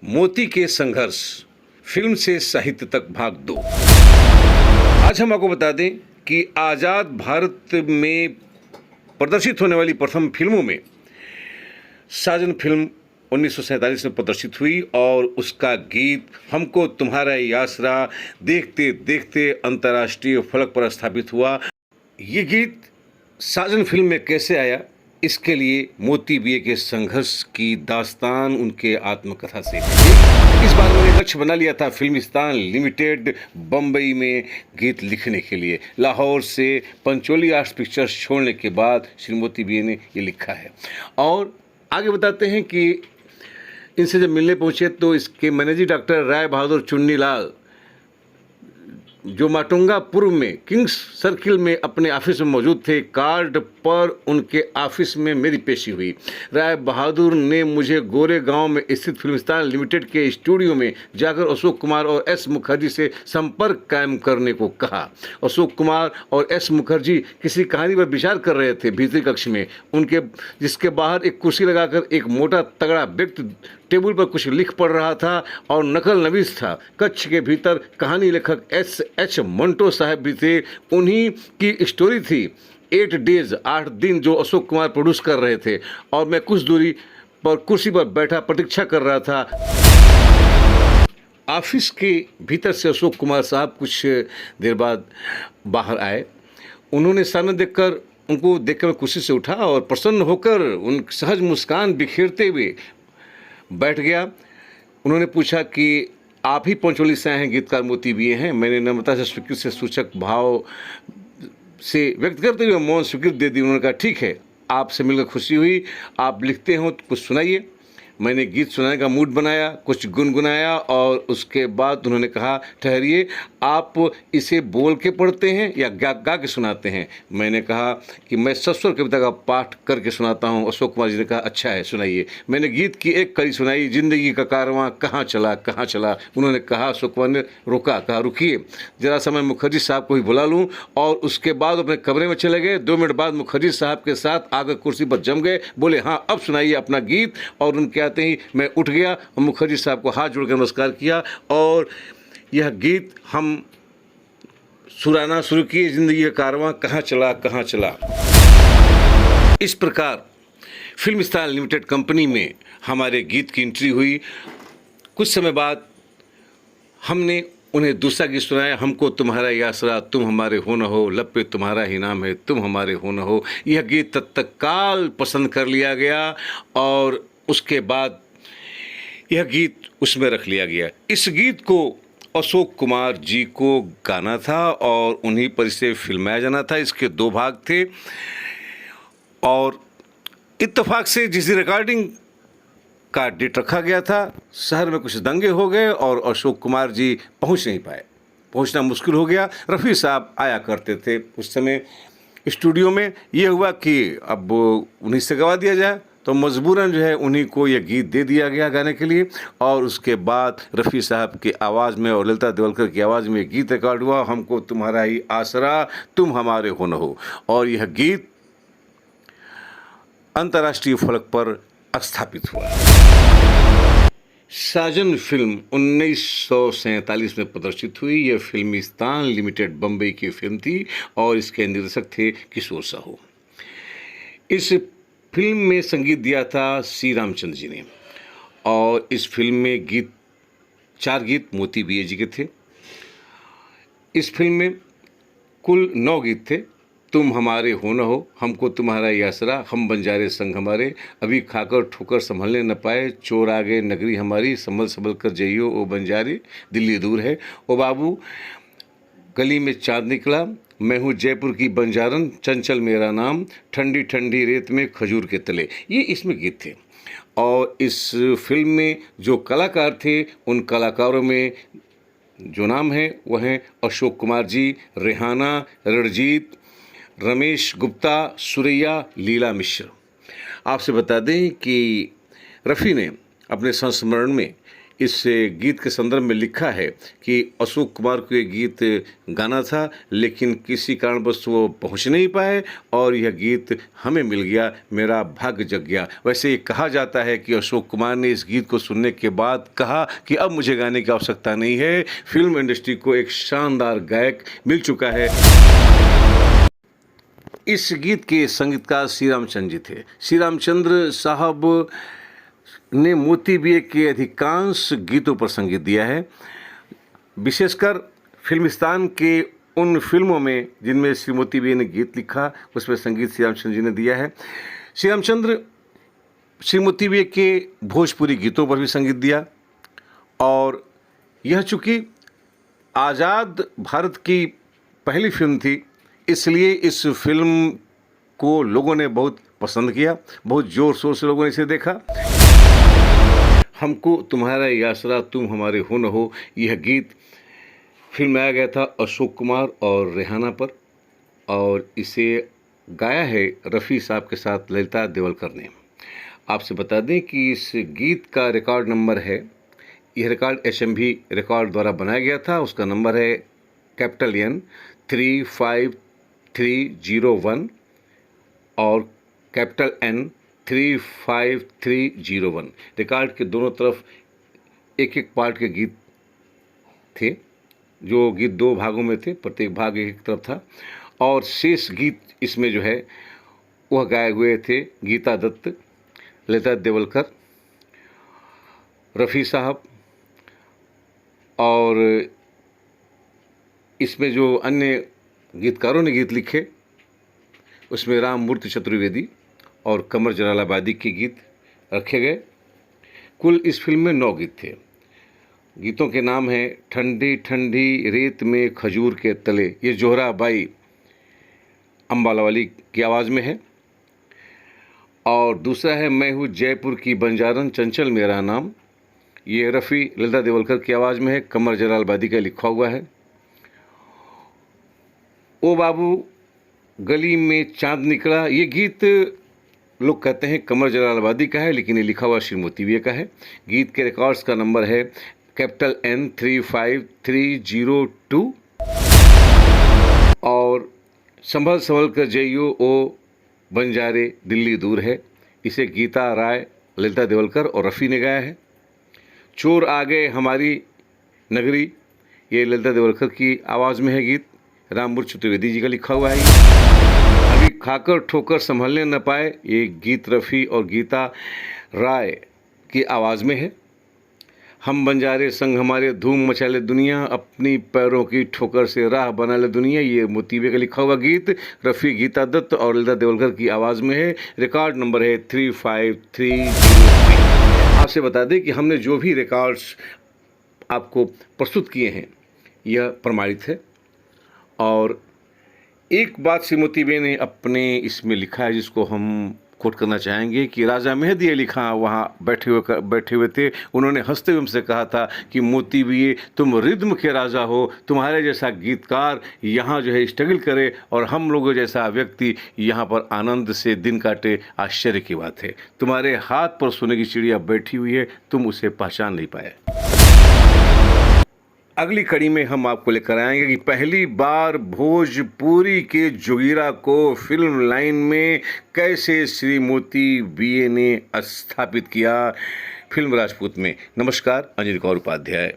मोती के संघर्ष, फिल्म से साहित्य तक भाग 2। आज हम आपको बता दें कि आज़ाद भारत में प्रदर्शित होने वाली प्रथम फिल्मों में साजन फिल्म 1947 में प्रदर्शित हुई और उसका गीत हमको तुम्हारा ये आसरा देखते देखते अंतर्राष्ट्रीय फलक पर स्थापित हुआ। ये गीत साजन फिल्म में कैसे आया, इसके लिए मोती बीए के संघर्ष की दास्तान उनके आत्मकथा से। इस बार उन्होंने लक्ष्य बना लिया था फिल्मिस्तान लिमिटेड बम्बई में गीत लिखने के लिए। लाहौर से पंचोली आर्ट्स पिक्चर्स छोड़ने के बाद श्री मोती बीए ने ये लिखा है। और आगे बताते हैं कि इनसे जब मिलने पहुंचे तो इसके मैनेजिंग डॉक्टर राय बहादुर चुन्नीलाल, जो माटुंगा पूर्व में किंग्स सर्किल में अपने ऑफिस में मौजूद थे, कार्ड पर उनके ऑफिस में मेरी पेशी हुई। राय बहादुर ने मुझे गोरे गांव में स्थित फिल्मिस्तान लिमिटेड के स्टूडियो में जाकर अशोक कुमार और एस मुखर्जी से संपर्क कायम करने को कहा। अशोक कुमार और एस मुखर्जी किसी कहानी पर विचार कर रहे थे भीतरी कक्ष में, उनके जिसके बाहर एक कुर्सी लगाकर एक मोटा तगड़ा व्यक्ति टेबल पर कुछ लिख पढ़ रहा था और नकल नवीस था। कक्ष के भीतर कहानी लेखक एस मंटो साहब भी थे। उन्हीं की स्टोरी थी 8 डेज 8 दिन, जो अशोक कुमार प्रोड्यूस कर रहे थे और मैं कुछ दूरी पर कुर्सी पर बैठा प्रतीक्षा कर रहा था। ऑफिस के भीतर से अशोक कुमार साहब कुछ देर बाद बाहर आए। उन्होंने सामने देखकर उनको देखकर मैं कुर्सी से उठा और प्रसन्न होकर उन सहज मुस्कान बिखेरते हुए बैठ गया। उन्होंने पूछा कि आप ही पंचोली से आए हैं, गीतकार मोती बीए हैं। मैंने नम्रता से स्वीकृति से सूचक भाव से व्यक्त करते हुए मौन स्वीकृति दे दी। उन्होंने कहा ठीक है, आपसे मिलकर खुशी हुई, आप लिखते हो तो कुछ सुनाइए। मैंने गीत सुनाने का मूड बनाया, कुछ गुनगुनाया और उसके बाद उन्होंने कहा ठहरिए, आप इसे बोल के पढ़ते हैं या गा के सुनाते हैं। मैंने कहा कि मैं सस्वर कविता का पाठ करके सुनाता हूं। अशोक कुमार जी ने कहा अच्छा है, सुनाइए। मैंने गीत की एक कड़ी सुनाई, जिंदगी का कारवां कहाँ चला कहाँ चला। उन्होंने कहा, अशोक कुमार ने रोका, कहा रुकिए जरा सा मैं मुखर्जी साहब को ही बुला लूँ, और उसके बाद अपने कमरे में चले गए। 2 मिनट बाद मुखर्जी साहब के साथ आकर कुर्सी पर जम गए, बोले हाँ अब सुनाइए अपना गीत। और उनके आते ही मैं उठ गया और मुखर्जी साहब को हाथ जोड़कर नमस्कार किया और यह गीत हम सुनाना शुरू किए, जिंदगी का कारवां कहाँ चला कहाँ चला। इस प्रकार फिल्मिस्तान लिमिटेड कंपनी में हमारे गीत की एंट्री हुई। कुछ समय बाद हमने उन्हें दूसरा गीत सुनाया, हमको तुम्हारा ये आसरा तुम हमारे हो न हो, लब पे तुम्हारा ही नाम है तुम हमारे हो न हो। यह गीत तत्काल पसंद कर लिया गया और उसके बाद यह गीत उसमें रख लिया गया। इस गीत को अशोक कुमार जी को गाना था और उन्हीं पर इसे फिल्माया जाना था। इसके 2 भाग थे और इत्तेफाक से जिस दिन रिकॉर्डिंग का डेट रखा गया था, शहर में कुछ दंगे हो गए और अशोक कुमार जी पहुंच नहीं पाए, पहुंचना मुश्किल हो गया। रफ़ी साहब आया करते थे उस समय स्टूडियो में। यह हुआ कि अब उन्हीं से गवा दिया जाए, तो मजबूरन जो है उन्हीं को यह गीत दे दिया गया गाने के लिए। और उसके बाद रफ़ी साहब की आवाज़ में और ललिता देवलकर की आवाज़ में गीत रिकॉर्ड हुआ, हमको तुम्हारा ही आसरा तुम हमारे हो न हो। और यह गीत अंतर्राष्ट्रीय फलक पर स्थापित हुआ। साजन फिल्म 1947 में प्रदर्शित हुई। यह फिल्मिस्तान लिमिटेड बम्बई की फिल्म थी और इसके निर्देशक थे किशोर साहू। इस फिल्म में संगीत दिया था सी रामचंद्र जी ने और इस फिल्म में 4 गीत मोती बीए जी के थे। इस फिल्म में कुल 9 गीत थे। तुम हमारे हो न हो, हमको तुम्हारा ये आसरा, हम बंजारे संग हमारे, अभी खाकर ठोकर संभलने न पाए, चोर आ गए नगरी हमारी, संभल संभल कर जइयो ओ बंजारे, दिल्ली दूर है, ओ बाबू गली में चाँद निकला, मैं हूँ जयपुर की बंजारन, चंचल मेरा नाम, ठंडी ठंडी रेत में खजूर के तले। ये इसमें गीत थे। और इस फिल्म में जो कलाकार थे, उन कलाकारों में जो नाम है वह हैं अशोक कुमार जी, रेहाना, रणजीत, रमेश गुप्ता, सुरैया, लीला मिश्र। आपसे बता दें कि रफ़ी ने अपने संस्मरण में इस गीत के संदर्भ में लिखा है कि अशोक कुमार को ये गीत गाना था, लेकिन किसी कारणवश वो पहुंच नहीं पाए और यह गीत हमें मिल गया, मेरा भाग्य जग गया। वैसे ये कहा जाता है कि अशोक कुमार ने इस गीत को सुनने के बाद कहा कि अब मुझे गाने की आवश्यकता नहीं है, फिल्म इंडस्ट्री को एक शानदार गायक मिल चुका है। इस गीत के संगीतकार श्री रामचंद्र जी थे। श्री रामचंद्र साहब ने मोती बीए के अधिकांश गीतों पर संगीत दिया है, विशेषकर फिल्मिस्तान के उन फिल्मों में जिनमें श्री मोती बीए ने गीत लिखा, उसमें संगीत श्री रामचंद्र जी ने दिया है। श्री रामचंद्र श्री मोती बीए के भोजपुरी गीतों पर भी संगीत दिया, और यह चूँकि आज़ाद भारत की पहली फिल्म थी, इसलिए इस फिल्म को लोगों ने बहुत पसंद किया, बहुत ज़ोर शोर से लोगों ने इसे देखा। हमको तुम्हारा ये आसरा तुम हमारे हो न हो, यह गीत फिल्माया गया था अशोक कुमार और रेहाना पर, और इसे गाया है रफ़ी साहब के साथ ललिता देवलकर ने। आपसे बता दें कि इस गीत का रिकॉर्ड नंबर है, यह रिकॉर्ड HMV रिकॉर्ड द्वारा बनाया गया था, उसका नंबर है कैपिटल N 35301 और कैपिटल N 35301। रिकॉर्ड के दोनों तरफ एक एक पार्ट के गीत थे, जो गीत दो भागों में थे, प्रत्येक भाग एक तरफ था, और शेष गीत इसमें जो है वह गाए हुए थे गीता दत्त, ललिता देवलकर, रफ़ी साहब, और इसमें जो अन्य गीतकारों ने गीत लिखे उसमें राम मूर्ति चतुर्वेदी और कमर जलालाबादी के गीत रखे गए। कुल इस फिल्म में 9 गीत थे। गीतों के नाम हैं ठंडी ठंडी रेत में खजूर के तले, ये जोहरा बाई अम्बालावाली की आवाज़ में है, और दूसरा है मैं हूँ जयपुर की बंजारन चंचल मेरा नाम, ये रफ़ी ललिता देवलकर की आवाज़ में है, कमर जलालाबादी का लिखा हुआ है। ओ बाबू गली में चांद निकला, ये गीत लोग कहते हैं कमर जलालाबादी का है, लेकिन ये लिखा हुआ श्री मोती बीए का है। गीत के रिकॉर्ड्स का नंबर है कैपिटल N 35302, और संभल संभल कर जइयो ओ बंजारे दिल्ली दूर है, इसे गीता राय, ललिता देवलकर और रफ़ी ने गाया है। चोर आ गए हमारी नगरी, ये ललिता देवलकर की आवाज़ में है गीत, राममूर्ति चतुर्वेदी जी का लिखा हुआ है। अभी खाकर ठोकर संभलने न पाए, ये गीत रफ़ी और गीता राय की आवाज़ में है। हम बंजारे संग हमारे धूम मचा ले दुनिया, अपनी पैरों की ठोकर से राह बना ले दुनिया, ये मोती बीए का लिखा हुआ गीत रफ़ी, गीता दत्त और ललिता देवलकर की आवाज़ में है। रिकॉर्ड नंबर है 35303। आपसे बता दें कि हमने जो भी रिकॉर्ड्स आपको प्रस्तुत किए हैं यह प्रमाणित है, और एक बात श्री मोती बीए ने अपने इसमें लिखा है जिसको हम कोट करना चाहेंगे कि राजा मेहदी अली खां वहाँ बैठे हुए थे, उन्होंने हंसते हुए हमसे कहा था कि मोती बीए तुम रिद्म के राजा हो, तुम्हारे जैसा गीतकार यहाँ जो है स्ट्रगल करे और हम लोगों जैसा व्यक्ति यहाँ पर आनंद से दिन काटे, आश्चर्य की बात है। तुम्हारे हाथ पर सोने की चिड़िया बैठी हुई है, तुम उसे पहचान नहीं पाए। अगली कड़ी में हम आपको लेकर आएंगे कि पहली बार भोजपुरी के जोगीरा को फिल्म लाइन में कैसे श्री मोती बीए ने स्थापित किया फिल्म राजपूत में। नमस्कार, अनिल कौर उपाध्याय।